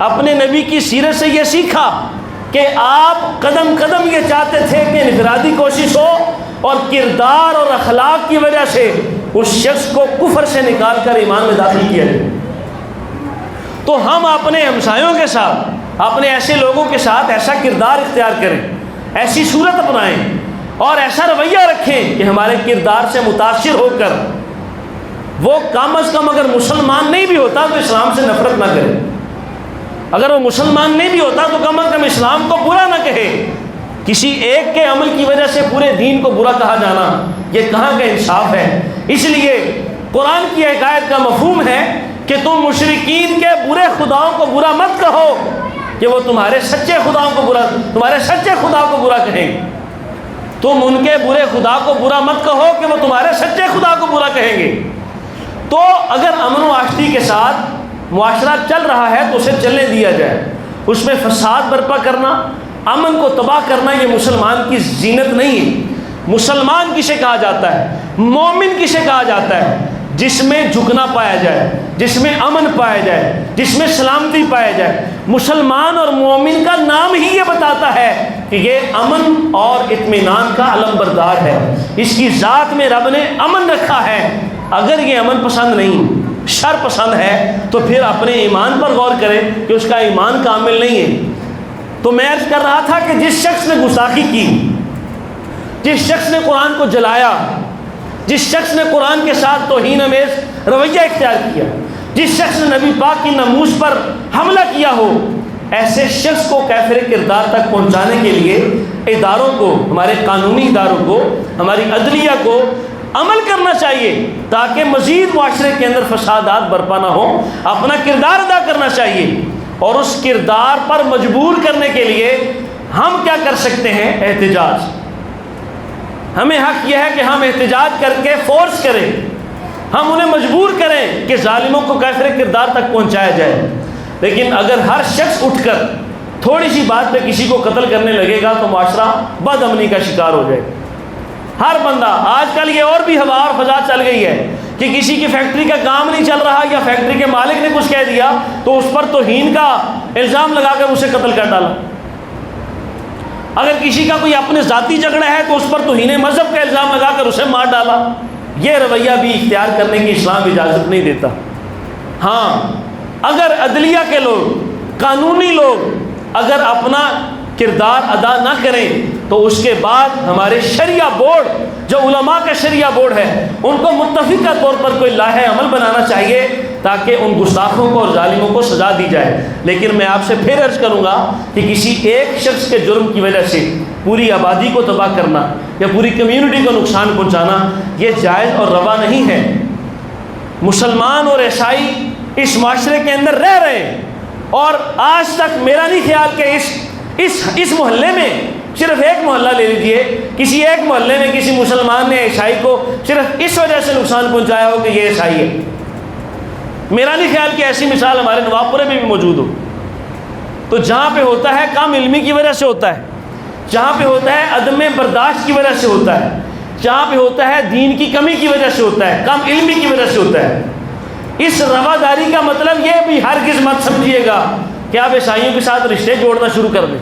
اپنے نبی کی سیرت سے یہ سیکھا کہ آپ قدم قدم یہ چاہتے تھے کہ انفرادی کوشش ہو اور کردار اور اخلاق کی وجہ سے اس شخص کو کفر سے نکال کر ایمان میں داخل کیا جائے۔ تو ہم اپنے ہمسایوں کے ساتھ، اپنے ایسے لوگوں کے ساتھ ایسا کردار اختیار کریں، ایسی صورت اپنائیں اور ایسا رویہ رکھیں کہ ہمارے کردار سے متاثر ہو کر وہ کم از کم اگر مسلمان نہیں بھی ہوتا تو اسلام سے نفرت نہ کرے، اگر وہ مسلمان نہیں بھی ہوتا تو کم از کم اسلام کو برا نہ کہے۔ کسی ایک کے عمل کی وجہ سے پورے دین کو برا کہا جانا یہ کہاں کا انصاف ہے؟ اس لیے قرآن کی ایک آیت کا مفہوم ہے کہ تم مشرکین کے برے خداؤں کو برا مت کہو کہ وہ تمہارے سچے خداؤں کو برا کہیں گے۔ تم ان کے برے خدا کو برا مت کہو کہ وہ تمہارے سچے خدا کو برا کہیں گے۔ تو اگر امن و آشتی کے ساتھ معاشرہ چل رہا ہے تو اسے چلنے دیا جائے۔ اس میں فساد برپا کرنا، امن کو تباہ کرنا یہ مسلمان کی زینت نہیں ہے۔ مسلمان کسے کہا جاتا ہے؟ مومن کسے کہا جاتا ہے؟ جس میں جھکنا پایا جائے، جس میں امن پایا جائے، جس میں سلامتی پایا جائے۔ مسلمان اور مومن کا نام ہی یہ بتاتا ہے کہ یہ امن اور اطمینان کا علم بردار ہے۔ اس کی ذات میں رب نے امن رکھا ہے۔ اگر یہ امن پسند نہیں، شر پسند ہے، تو پھر اپنے ایمان پر غور کرے کہ اس کا ایمان کامل نہیں ہے۔ تو میں عرض کر رہا تھا کہ جس شخص نے گستاخی کی، جس شخص نے قرآن کو جلایا، جس شخص نے قرآن کے ساتھ توہین آمیز رویہ اختیار کیا، جس شخص نے نبی پاک کی ناموس پر حملہ کیا ہو، ایسے شخص کو کافر کردار تک پہنچانے کے لیے اداروں کو، ہمارے قانونی اداروں کو، ہماری عدلیہ کو عمل کرنا چاہیے تاکہ مزید معاشرے کے اندر فسادات برپا نہ ہو۔ اپنا کردار ادا کرنا چاہیے اور اس کردار پر مجبور کرنے کے لیے ہم کیا کر سکتے ہیں؟ احتجاج۔ ہمیں حق یہ ہے کہ ہم احتجاج کر کے فورس کریں، ہم انہیں مجبور کریں کہ ظالموں کو کافر کردار تک پہنچایا جائے۔ لیکن اگر ہر شخص اٹھ کر تھوڑی سی بات پہ کسی کو قتل کرنے لگے گا تو معاشرہ بد امنی کا شکار ہو جائے گا۔ ہر بندہ، آج کل یہ اور بھی ہوا اور فضا چل گئی ہے کہ کسی کی فیکٹری کا کام نہیں چل رہا یا فیکٹری کے مالک نے کچھ کہہ دیا تو اس پر توہین کا الزام لگا کر اسے قتل کر ڈالا۔ اگر کسی کا کوئی اپنے ذاتی جھگڑا ہے تو اس پر توہین مذہب کا الزام لگا کر اسے مار ڈالا۔ یہ رویہ بھی اختیار کرنے کی اسلام اجازت نہیں دیتا۔ ہاں، اگر عدلیہ کے لوگ، قانونی لوگ اگر اپنا کردار ادا نہ کریں تو اس کے بعد ہمارے شریعہ بورڈ، جو علماء کا شریعہ بورڈ ہے، ان کو متفقہ طور پر کوئی لاہے عمل بنانا چاہیے تاکہ ان گستاخوں کو اور ظالموں کو سزا دی جائے۔ لیکن میں آپ سے پھر عرض کروں گا کہ کسی ایک شخص کے جرم کی وجہ سے پوری آبادی کو تباہ کرنا یا پوری کمیونٹی کو نقصان پہنچانا یہ جائز اور روا نہیں ہے۔ مسلمان اور عیسائی اس معاشرے کے اندر رہ رہے ہیں اور آج تک میرا نہیں خیال کہ اس محلے میں، صرف ایک محلہ لے لیجئے، کسی ایک محلے میں کسی مسلمان نے عیسائی کو صرف اس وجہ سے نقصان پہنچایا ہو کہ یہ عیسائی ہے۔ میرا نہیں خیال کہ ایسی مثال ہمارے نوابپورے میں بھی موجود ہو۔ تو جہاں پہ ہوتا ہے کم علمی کی وجہ سے ہوتا ہے، جہاں پہ ہوتا ہے عدم برداشت کی وجہ سے ہوتا ہے، جہاں پہ ہوتا ہے دین کی کمی کی وجہ سے ہوتا ہے، کم علمی کی وجہ سے ہوتا ہے۔ اس رواداری کا مطلب یہ بھی ہرگز مت سمجھیے گا کہ آپ عیسائیوں کے ساتھ رشتے جوڑنا شروع کر دیں،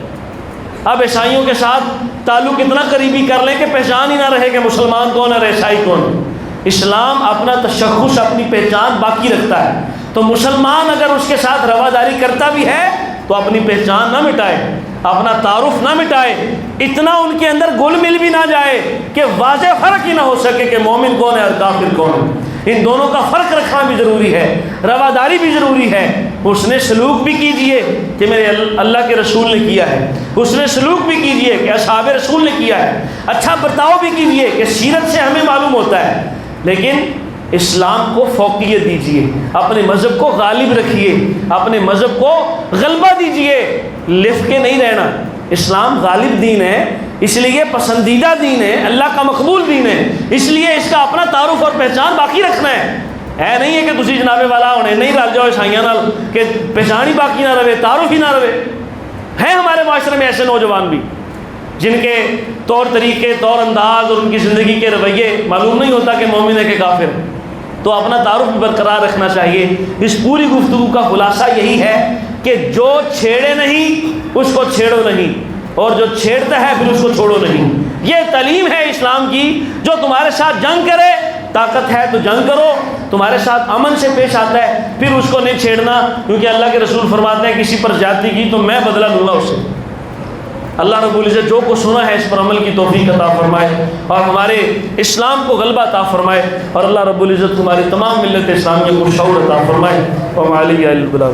اب عیسائیوں کے ساتھ تعلق اتنا قریبی کر لیں کہ پہچان ہی نہ رہے کہ مسلمان کون ہے اور عیسائی کون ہے۔ اسلام اپنا تشخص، اپنی پہچان باقی رکھتا ہے، تو مسلمان اگر اس کے ساتھ رواداری کرتا بھی ہے تو اپنی پہچان نہ مٹائے، اپنا تعارف نہ مٹائے، اتنا ان کے اندر گل مل بھی نہ جائے کہ واضح فرق ہی نہ ہو سکے کہ مومن کون ہے اور کافر کون ہے۔ ان دونوں کا فرق رکھنا بھی ضروری ہے، رواداری بھی ضروری ہے۔ حسن سلوک بھی کیجئے کہ میرے اللہ کے رسول نے کیا ہے، حسن سلوک بھی کیجئے کہ اصحاب رسول نے کیا ہے، اچھا برتاؤ بھی کیجئے کہ سیرت سے ہمیں معلوم ہوتا ہے، لیکن اسلام کو فوقیت دیجئے، اپنے مذہب کو غالب رکھیے، اپنے مذہب کو غلبہ دیجئے، لفٹ کے نہیں رہنا۔ اسلام غالب دین ہے، اس لیے پسندیدہ دین ہے، اللہ کا مقبول دین ہے، اس لیے اس کا اپنا تعارف اور پہچان باقی رکھنا ہے نہیں ہے کہ تسی جناب والا ہونے نہیں رل جاؤ عیسائیاں نال کہ پہچان ہی باقی نہ رہے، تعارف ہی نہ رہے۔ ہیں ہمارے معاشرے میں ایسے نوجوان بھی جن کے طور طریقے، طور انداز اور ان کی زندگی کے رویے معلوم نہیں ہوتا کہ مومن ہے کہ کافر ہے۔ تو اپنا تعارف برقرار رکھنا چاہیے۔ اس پوری گفتگو کا خلاصہ یہی ہے کہ جو چھیڑے نہیں اس کو چھیڑو نہیں، اور جو چھیڑتا ہے پھر اس کو چھوڑو نہیں۔ یہ تعلیم ہے اسلام کی۔ جو تمہارے ساتھ جنگ کرے، طاقت ہے تو جنگ کرو، تمہارے ساتھ امن سے پیش آتا ہے پھر اس کو نہیں چھیڑنا، کیونکہ اللہ کے رسول فرماتے ہیں کسی پر زیادتی کی تو میں بدلہ لوں گا اس سے۔ اللہ رب العزت جو کو سنا ہے اس پر عمل کی توفیق عطا فرمائے، اور ہمارے اسلام کو غلبہ عطا فرمائے، اور اللہ رب العزت ہماری تمام ملت اسلام کے کو شعور عطا فرمائے۔ وعلیہ البلاغ۔